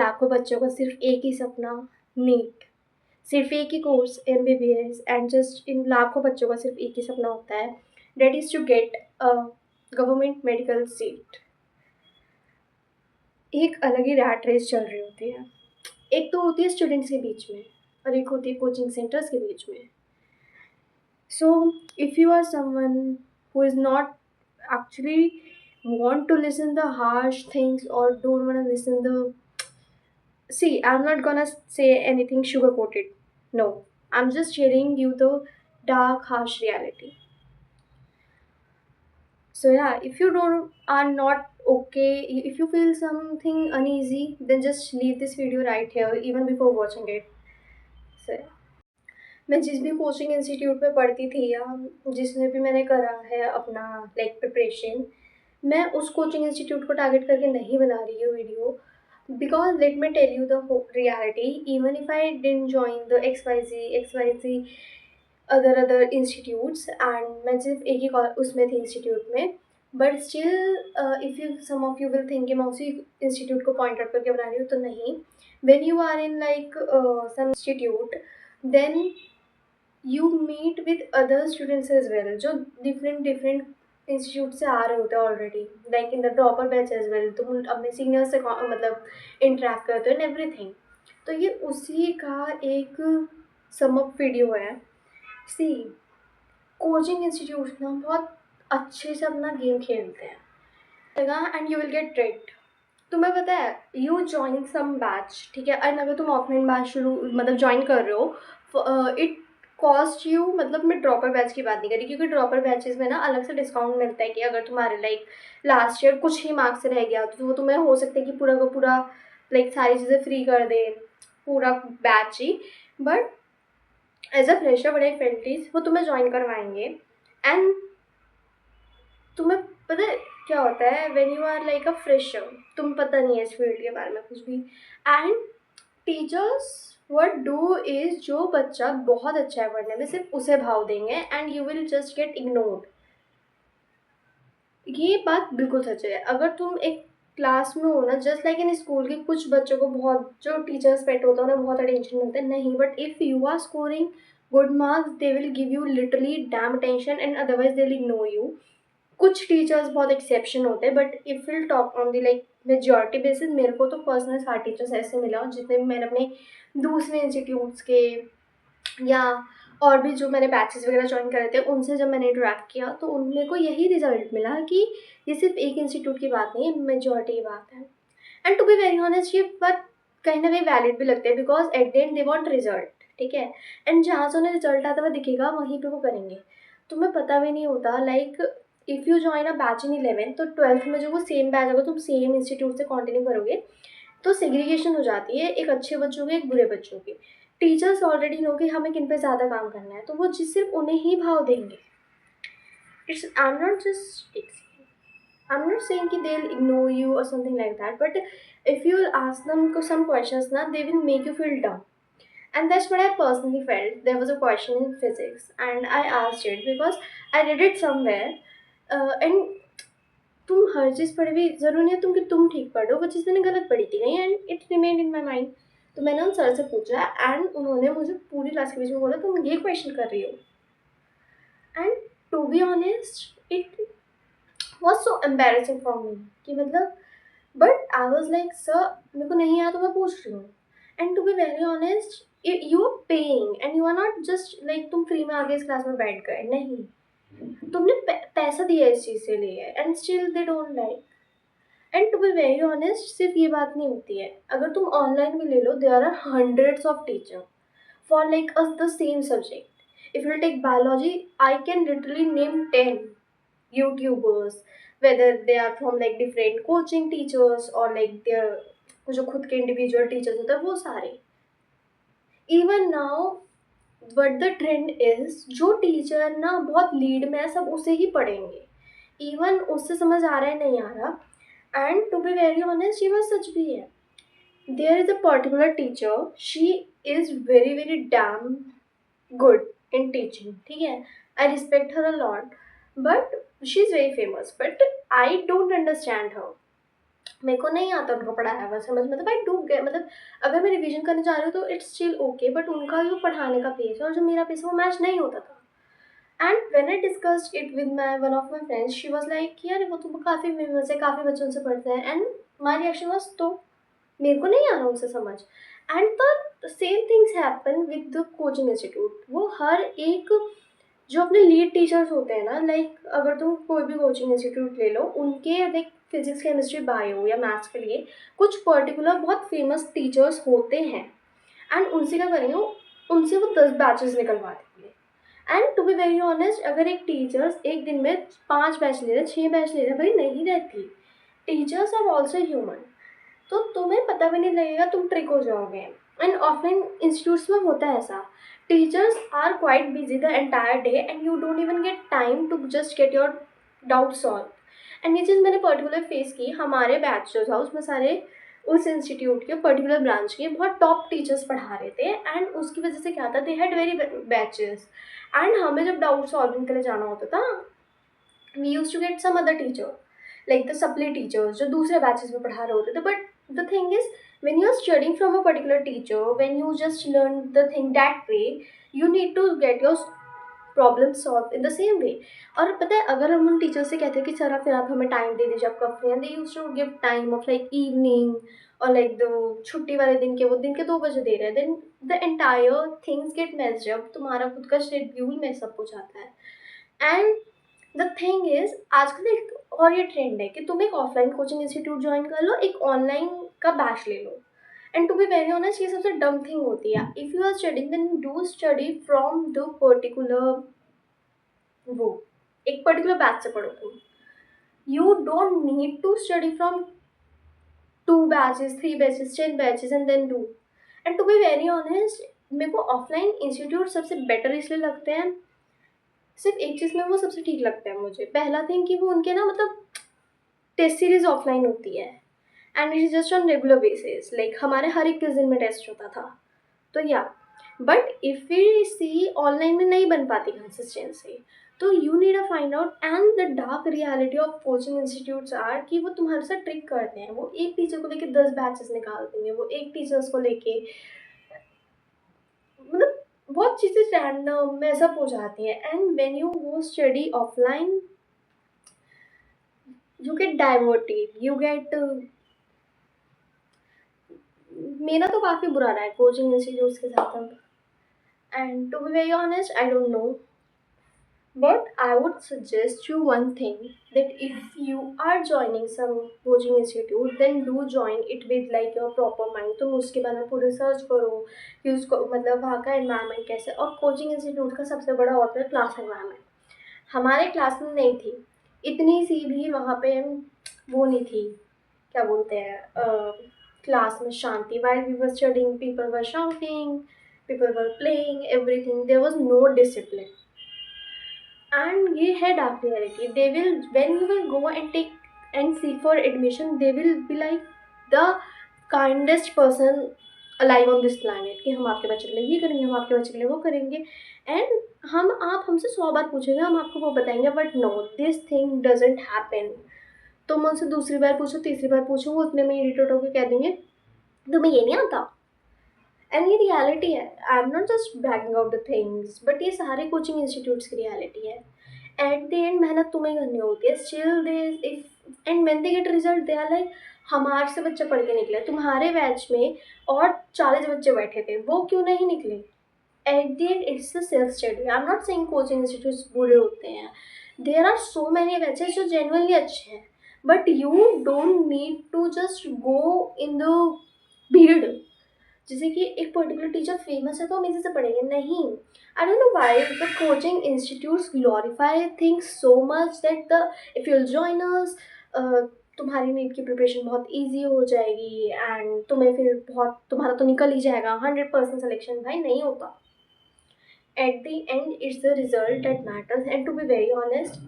लाखों बच्चों का सिर्फ एक ही सपना, नीट। सिर्फ एक ही course, MBBS, and just in लाखों बच्चों का सिर्फ एक ही सपना होता है, that is to get a government medical seat. एक अलग ही रैट रेस चल रही होती है। एक तो होती है स्टूडेंट्स के बीच में और एक होती है कोचिंग सेंटर्स के बीच में। So if you are someone who is not actually want to listen the harsh things or don't want to listen the, see, I'm not gonna say anything sugar coated. No, I'm just sharing you the dark, harsh reality. So yeah, if you don't are not okay, if you feel something uneasy, then just leave this video right here, even before watching it. So yeah. मैं जिस भी coaching institute में पढ़ती थी या जिसमें भी मैंने करा है अपना लाइक प्रिपरेशन, मैं उस कोचिंग इंस्टीट्यूट को टारगेट करके नहीं बना रही हूँ video, because let me tell you the reality. Even if I didn't join the XYZ other institutes and मैं सिर्फ एक ही उसमें थी इंस्टीट्यूट में, but still if you some of you will think कि मैं उसी इंस्टीट्यूट को पॉइंट आउट करके बना रही हूँ, तो नहीं. When you are in like some institute, then you meet with other students as well जो डिफरेंट इंस्टीट्यूट से आ रहे होते हैं already, like in the dropper batch as well. तुम अपने सीनियर से मतलब इंटरेक्ट करते हो एंड एवरीथिंग. तो ये उसी का एक समअप वीडियो है. सी, कोचिंग इंस्टीट्यूट ना बहुत अच्छे से अपना गेम खेलते हैं and you will get tricked. तुम्हें पता है, यू ज्वाइन सम बैच, ठीक है, एंड अगर तुम ऑफलाइन बैच शुरू मतलब ज्वाइन कर रहे हो, इट कॉस्ट यू, मतलब मैं ड्रॉपर बैच की बात नहीं करी, क्योंकि ड्रॉपर बैचेस में ना अलग से डिस्काउंट मिलता है कि अगर तुम्हारे लाइक लास्ट ईयर कुछ ही मार्क्स रह गया तो वो तुम्हें हो सकता है कि पूरा का पूरा लाइक सारी चीज़ें फ्री कर दे, पूरा बैच ही. बट एज अ फ्रेशर बड़े फैकल्टीज वो तुम्हें ज्वाइन करवाएंगे. एंड तुम्हें पता है क्या होता है, when you are like a fresher, तुम पता नहीं है इस फील्ड के बारे में कुछ भी, and teachers what do is जो बच्चा बहुत अच्छा है पढ़ने में सिर्फ उसे भाव देंगे and you will just get ignored. ये बात बिल्कुल सच है. अगर तुम एक क्लास में हो ना, जस्ट लाइक इन स्कूल के कुछ बच्चों को बहुत जो टीचर्स पेट होता है उन्हें बहुत अटेंशन मिलता है, नहीं, but if you are scoring good marks they will give you literally damn attention and otherwise they will ignore you. कुछ टीचर्स बहुत एक्सेप्शन होते हैं, but if will talk on the like majority basis, मेरे को तो personal 7 teachers ऐसे मिला जितने भी मैंने अपने दूसरे इंस्टीट्यूट्स के या और भी जो मैंने बैचेस वगैरह ज्वाइन करे थे उनसे जब मैंने इंटरेक्ट किया तो उनमें को यही रिजल्ट मिला कि ये सिर्फ एक इंस्टीट्यूट की बात नहीं है, मेजॉरिटी की बात है. And to be very honest ये बात कहीं ना कहीं वैलिड भी लगती है, because at the end they want result, ठीक है, एंड जहाँ से उन्हें रिजल्ट आता हुआ दिखेगा वहीं पे वो करेंगे. तुम्हें पता भी नहीं होता like if you join a batch in 11 तो 12th में जो वो सेम बैच होगा तुम सेम इंस्टीट्यूट से कंटिन्यू करोगे तो सेग्रीगेशन हो जाती है, एक अच्छे बच्चों की एक बुरे बच्चों की. टीचर्स ऑलरेडी नो कि हमें किन पे ज़्यादा काम करना है तो वो जिस सिर्फ उन्हें ही भाव देंगे. It's I am not saying कि दे विल इग्नोर यू और something like that, but if you will ask them some questions ना, they will make you feel dumb. And that's what I personally felt. There was a question in physics, and I asked it because I read it somewhere. And तुम हर चीज़ पढ़े भी ज़रूरी नहीं है तुम कि तुम ठीक पढ़ लो, वो चीज़ मैंने गलत पढ़ी थी नहीं, and it remained in my mind. तो मैंने उन सर से पूछा एंड उन्होंने मुझे पूरी क्लास के बीच में बोला तुम ये क्वेश्चन कर रही हो. And to be honest it was so embarrassing for me कि मतलब, but I was like sir मेरे को नहीं आया तो मैं पूछ रही हूँ. And to be very honest you are paying and you are not just like तुम फ्री में आके इस क्लास में बैठ गए, नहीं, तुमने पैसा दिया इस चीज़ के लिए and still they don't like. And to be very honest सिर्फ ये बात नहीं होती है, अगर तुम ऑनलाइन भी ले लो there are hundreds of teacher for like us the same subject. If you take biology I can literally name 10 YouTubers, whether they are from like different coaching teachers or like their जो खुद के individual teachers होते हैं वो सारे. Even now but the trend is जो teacher ना बहुत लीड में है सब उसे ही पढ़ेंगे, इवन उससे समझ आ रहा है नहीं आ रहा. And to be very honest ये बात सच भी है. There is a particular teacher, she is very very damn good in teaching, ठीक है, I respect her a lot, but she is very famous, but I don't understand her. मेरे को नहीं आता उनका पढ़ाया हुआ समझ, मतलब आई डू गेट, मतलब अगर मैं रिवीजन करने जा रही हूँ तो इट्स स्टिल ओके, बट उनका जो पढ़ाने का पेस है और जो मेरा पेस है वो मैच नहीं होता था। And when I discussed it with my one of my friends, she was like यार वो तो काफ़ी फेमस है, काफ़ी बच्चों से पढ़ते हैं। एंड माय रिएक्शन वाज तो मेरे को नहीं आ रहा उनसे समझ। And the same things happen with the coaching institute. वो हर एक जो अपने लीड टीचर्स होते हैं ना, लाइक अगर तुम कोई भी कोचिंग इंस्टीट्यूट ले लो, उनके लाइक फिजिक्स केमिस्ट्री बायो या मैथ्स के लिए कुछ पर्टिकुलर बहुत फेमस टीचर्स होते हैं। एंड उनसे क्या करेंगे, उनसे वो 10 बैचेस निकलवा देंगे। And to be very honest, अगर एक टीचर्स एक दिन में 5 बैच ले रहे, 6 बैच ले रहे, भाई नहीं रहती। Teachers are also human. तो तुम्हें पता भी नहीं लगेगा, तुम ट्रिक हो जाओगे। एंड ऑफलाइन इंस्टीट्यूट्स में होता है ऐसा, teachers are quite busy the entire day and you don't even get time to just get your doubt solve. And ये चीज़ मैंने पर्टिकुलर फेस की। हमारे बैच जो था उसमें सारे उस इंस्टीट्यूट के पर्टिकुलर ब्रांच के बहुत टॉप टीचर्स पढ़ा रहे थे। एंड उसकी वजह से क्या था, they had very batches. And हमें जब डाउट सॉल्विंग के लिए जाना होता था, we use to get some other teacher like the supply teachers जो दूसरे बैचेस में पढ़ा रहे होते थे। But the thing is, when you are studying from a particular teacher, when you just learn the thing that way, you need to get your problem solve in the same way. और पता है, अगर हम उन teacher से कहते हैं कि सर आप फिर आप हमें टाइम दे दीजिए, आप कब फ्री हैं, they use to give time off like evening और लाइक द छुट्टी वाले दिन के वो दिन के 2 बजे दे रहे हैं, then the entire things get messed up, तुम्हारा खुद का शेड्यूल में सब कुछ आता है। एंड द थिंग इज, आजकल एक और ये ट्रेंड है कि तुम एक ऑफलाइन कोचिंग इंस्टीट्यूट ज्वाइन कर लो, एक ऑनलाइन का बैच ले लो। And to be very honest, ये सबसे डम थिंग होती है। If you are studying then do study from the particular, वो एक पर्टिकुलर बैच से पढ़ो तुम। You don't need to study from 2 batches, 3 batches, 10 batches and then do. And to be very honest, मेरे को offline institute सबसे better इसलिए लगते हैं, सिर्फ एक चीज़ में वो सबसे ठीक लगता है मुझे। पहला थिंग कि वो उनके ना मतलब टेस्ट सीरीज ऑफलाइन होती है and it is just on regular basis, like हमारे हर 21 दिन में टेस्ट होता था। तो या, but if we see online में नहीं बन पाती कंसिस्टेंसी, तो you need a find out. And the dark reality of coaching institutes are कि वो तुम्हारे साथ ट्रिक करते हैं। वो एक टीचर को लेके 10 बैचेस निकाल देंगे, वो एक टीचर्स को लेके मतलब बहुत चीज़ें रैंडम मैसअप हो जाती हैं। And when you go study offline, you get diverted, you get, मेरा तो काफ़ी बुरा रहा है कोचिंग इंस्टीट्यूट्स के साथ अब। And to be very honest, I don't know, but I would suggest you one thing, that if you are joining some coaching institute, then do join it with like your proper mind। तुम उसके बारे में पूरी research करो कि उसको मतलब वहाँ का एनवायरनमेंट कैसे। और कोचिंग इंस्टीट्यूट का सबसे बड़ा होता है क्लास एनवायरनमेंट। हमारे क्लास में नहीं थी इतनी सी भी वहाँ पे, वो नहीं थी, क्या बोलते हैं, क्लास में शांति। while we were studying, people were shouting, people were playing everything, there was no discipline। and ये है dark reality. They will, when you will go and take and seek for admission, they will be like the kindest person alive on this planet कि हम आपके बच्चे के लिए ये करेंगे, हम आपके बच्चे के लिए वो करेंगे। एंड हम, आप हमसे 100 बार पूछेंगे, हम आपको वो बताएंगे, but no, this thing doesn't happen. तुम उनसे दूसरी बार पूछो, तीसरी बार पूछो, वो उतने में इरिटेट होकर कह देंगे तुम्हें ये नहीं आता। एंड ये रियलिटी है। I am not just bragging out the things, but ये सारे कोचिंग इंस्टीट्यूट्स की रियलिटी है। एट द एंड मेहनत तुम्हें करनी होती है, still they, if and when they get result, they are like हमारे से बच्चे पढ़ के निकले, तुम्हारे बैच में और 40 बच्चे बैठे थे, वो क्यों नहीं निकले। At the end it's a self study. I am not saying coaching institutes बुरे होते हैं, there are so many batches जो जेन्युइनली अच्छे हैं, but you don't need to just go in the भीड़। जैसे कि एक पर्टिकुलर टीचर फेमस है तो हम इसी से पढ़ेंगे, नहीं। आई don't know why the coaching institutes glorify things so much that the, if you join us, तुम्हारी नीट की प्रिपरेशन बहुत ईजी हो जाएगी एंड तुम्हें फिर बहुत, तुम्हारा तो निकल ही जाएगा 100% सिलेक्शन। भाई नहीं होता। At the end it's the result that matters. And to be very honest,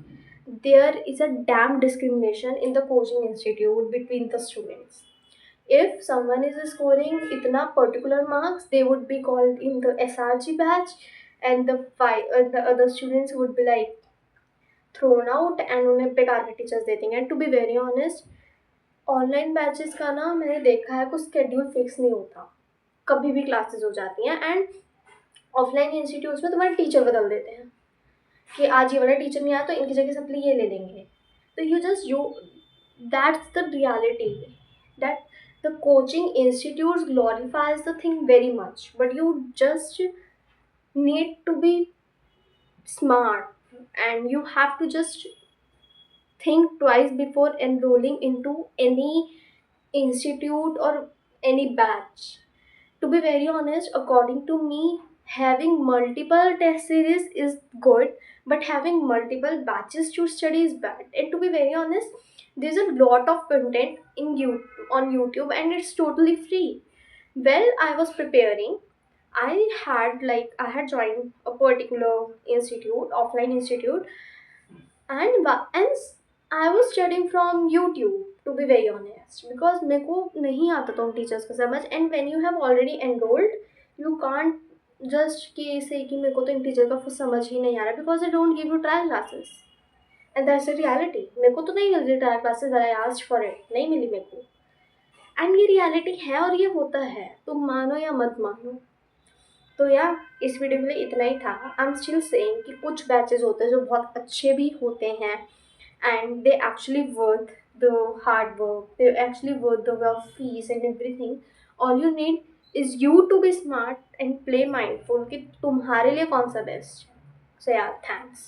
there is a damn discrimination in the coaching institute between the students. If someone is scoring itna particular marks, they would be called in the SRG batch, and the other students would be like thrown out and उन्हें बेकार के teachers they देंगे। And to be very honest, online batches का ना मैंने देखा है कुछ शेड्यूल फिक्स नहीं होता, कभी भी क्लासेस हो जाती हैं। एंड ऑफलाइन इंस्टीट्यूट्स में तुम्हारे टीचर बदल देते हैं कि आज ये वाला टीचर नहीं आया तो इनकी जगह सप्ली ये ले लेंगे। तो you that's the reality, that the coaching institutes glorifies the thing very much, but you just need to be smart, and you have to just think twice before enrolling into any institute or any batch. To be very honest, according to me, having multiple test series is good, but having multiple batches to study is bad. And to be very honest, there's a lot of content on YouTube, and it's totally free. Well, I was preparing. I had joined a particular institute, offline institute, and I was studying from YouTube, to be very honest, because मेरे को नहीं आता था उन teachers को समझ। And when you have already enrolled, you can't just कि से कि मेरे को तो इन टीचर का कुछ समझ ही नहीं आ रहा, because they don't give you trial classes, and that's the reality. मेरे को तो नहीं मिल रही trial classes, I asked for it, नहीं मिली मेरे को। एंड ये रियलिटी है और ये होता है, तुम मानो या मत मानो। तो यार इस वीडियो के लिए इतना ही था। आई एम स्टिल सेइंग कि कुछ बैचेस होते हैं जो बहुत अच्छे भी होते हैं, and they actually worth the hard work, they actually worth the fees and everything. All you need is you to be smart and play mindful कि तुम्हारे लिए कौन सा बेस्ट। So yeah, thanks.